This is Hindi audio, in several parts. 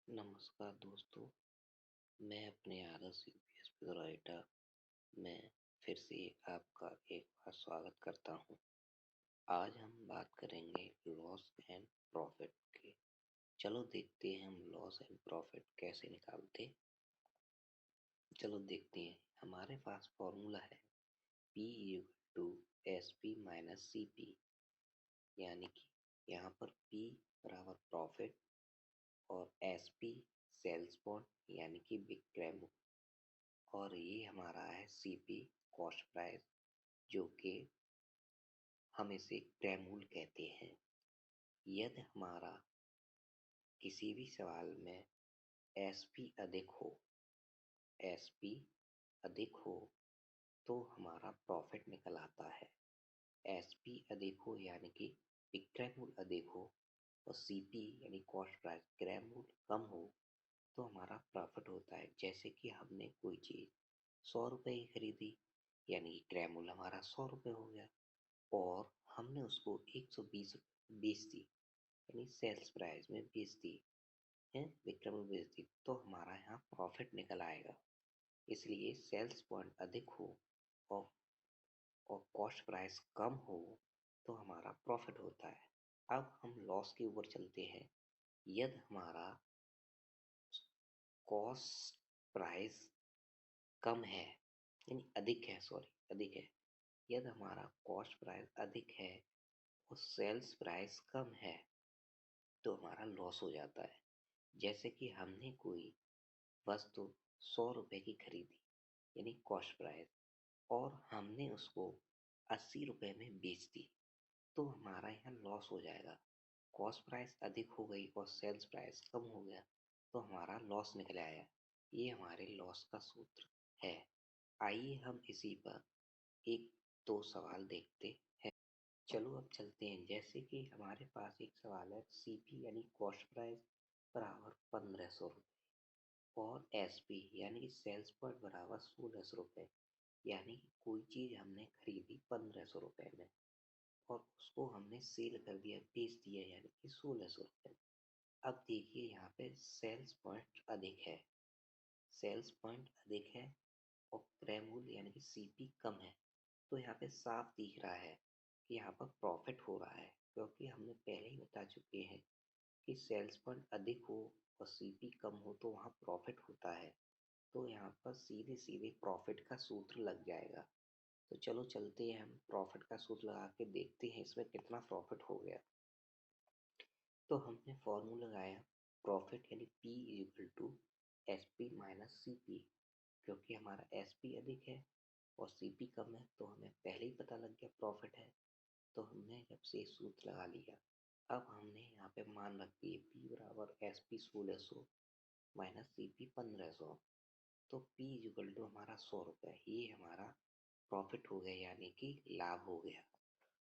नमस्कार दोस्तों, मैं अपने आदर्श यूपीएस राइटर में फिर से आपका एक बार स्वागत करता हूं। आज हम बात करेंगे लॉस एंड प्रॉफिट की। चलो देखते हैं हम लॉस एंड प्रॉफिट कैसे निकालते। चलो देखते हैं। हमारे पास फॉर्मूला है P to S P minus C P, यानी कि यहाँ पर P बराबर प्रॉफिट और एस पी सेल्स पॉइंट यानी कि विक्रय, और ये हमारा है सीपी कॉस्ट प्राइस, जो कि हम इसे क्रय मूल्य कहते हैं। यदि हमारा किसी भी सवाल में एसपी अधिक हो एसपी अधिक हो तो हमारा प्रॉफिट निकल आता है। एसपी अधिक हो यानी कि विक्रय मूल्य अधिक हो और सीपी यानी कॉस्ट प्राइस क्रय मूल्य कम हो तो हमारा प्रॉफिट होता है। जैसे कि हमने कोई चीज़ 100 रुपये की खरीदी, यानी कि क्रय मूल्य हमारा 100 रुपये हो गया, और हमने उसको 120 बेच दी, यानी सेल्स प्राइस में बेच दी है, विक्रय में बेच दी, तो हमारा यहाँ प्रॉफिट निकल आएगा। इसलिए सेल्स पॉइंट अधिक हो और कॉस्ट प्राइस कम हो तो हमारा प्रॉफिट होता है। अब हम लॉस के ऊपर चलते हैं। यदि हमारा कॉस्ट प्राइस कम है, यानी अधिक है, सॉरी अधिक है, यदि हमारा कॉस्ट प्राइस अधिक है और सेल्स प्राइस कम है तो हमारा लॉस हो जाता है। जैसे कि हमने कोई वस्तु 100 रुपये की खरीदी, यानी कॉस्ट प्राइस, और हमने उसको 80 रुपये में बेच दी, तो हमारा यहाँ लॉस हो जाएगा। कॉस्ट प्राइस अधिक हो गई और सेल्स प्राइस कम हो गया तो हमारा लॉस निकल आया। ये हमारे लॉस का सूत्र है। आइए हम इसी पर एक दो सवाल देखते हैं। चलो अब चलते हैं। जैसे कि हमारे पास एक सवाल है, सीपी यानी कॉस्ट प्राइस बराबर 1500 रुपये और एसपी यानी कि सेल्स पॉइंट बराबर 1600 रुपये, यानी कि कोई चीज़ हमने खरीदी 1500 रुपये में और उसको हमने सेल कर दिया, बेच दिया, यानी कि 1600 रुपये। अब देखिए यहाँ पे सेल्स पॉइंट अधिक है, सेल्स पॉइंट अधिक है और क्रय मूल्य यानी कि सीपी कम है, तो यहाँ पे साफ दिख रहा है कि यहाँ पर प्रॉफिट हो रहा है, क्योंकि हमने पहले ही बता चुके हैं कि सेल्स पॉइंट अधिक हो और सीपी कम हो तो वहाँ प्रॉफिट होता है। तो यहाँ पर सीधे सीधे प्रॉफिट का सूत्र लग जाएगा। तो चलो चलते हैं, हम प्रॉफिट का सूत्र लगा के देखते हैं इसमें कितना प्रॉफिट हो गया। तो हमने फॉर्मूला लगाया प्रॉफिट यानी P equal to S P minus C P. क्योंकि हमारा एस पी अधिक है और सी पी कम है तो हमें पहले ही पता लग गया प्रॉफिट है, तो हमने जब से सूत्र लगा लिया। अब हमने यहाँ पे मान रख दिए P बराबर S P 1600 minus C P 1500, तो P इक्वल टू हमारा 100 रुपये, ये हमारा प्रॉफिट हो गया, यानी कि लाभ हो गया।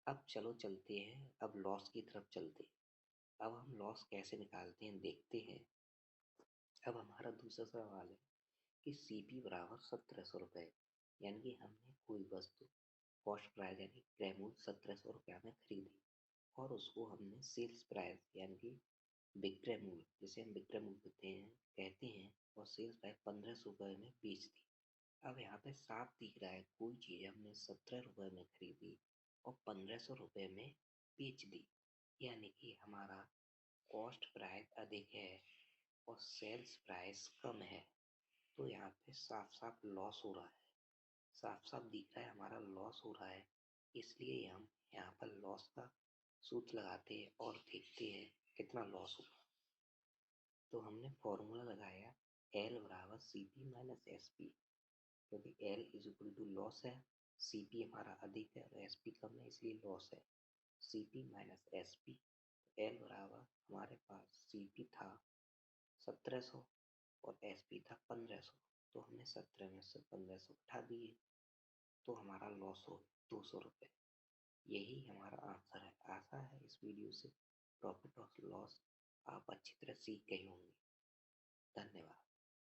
अब चलो चलते हैं, अब लॉस की तरफ चलते। अब हम लॉस कैसे निकालते हैं देखते हैं। अब हमारा दूसरा सवाल है कि सीपी बराबर 1700 रुपये, यानी कि हमने कोई वस्तु कॉस्ट प्राइस यानी क्रय मूल्य 1700 रुपया में खरीदी और उसको हमने सेल्स प्राइस यानी कि विक्रय मूल्य, जिसे हम विक्रय मूल्य कहते हैं और सेल्स प्राइस 1500 रुपये में बेच दी। अब यहाँ पे साफ दिख रहा है कोई चीज़ हमने 17 रुपये में खरीदी और 1500 रुपये में बेच दी, यानी कि हमारा कॉस्ट प्राइस अधिक है और सेल्स प्राइस कम है, तो यहाँ पे साफ साफ लॉस हो रहा है। साफ साफ दिख रहा है हमारा लॉस हो रहा है। इसलिए हम यहाँ पर लॉस का सूत्र लगाते हैं और देखते हैं कितना लॉस हुआ। तो हमने फॉर्मूला लगाया L बराबर C P minus S P, क्योंकि L is equal to loss है, सी पी हमारा अधिक है और एस पी कम है, इसलिए लॉस है। C P minus S P, L बराबर हमारे पास सी पी था 1700 और एस पी था 1500, तो हमने 17 में से 1500 उठा दिए, तो हमारा लॉस हो 200 रुपये। यही हमारा आंसर है। आशा है इस वीडियो से प्रॉफिट और लॉस आप अच्छी तरह सीख गए होंगे। धन्यवाद।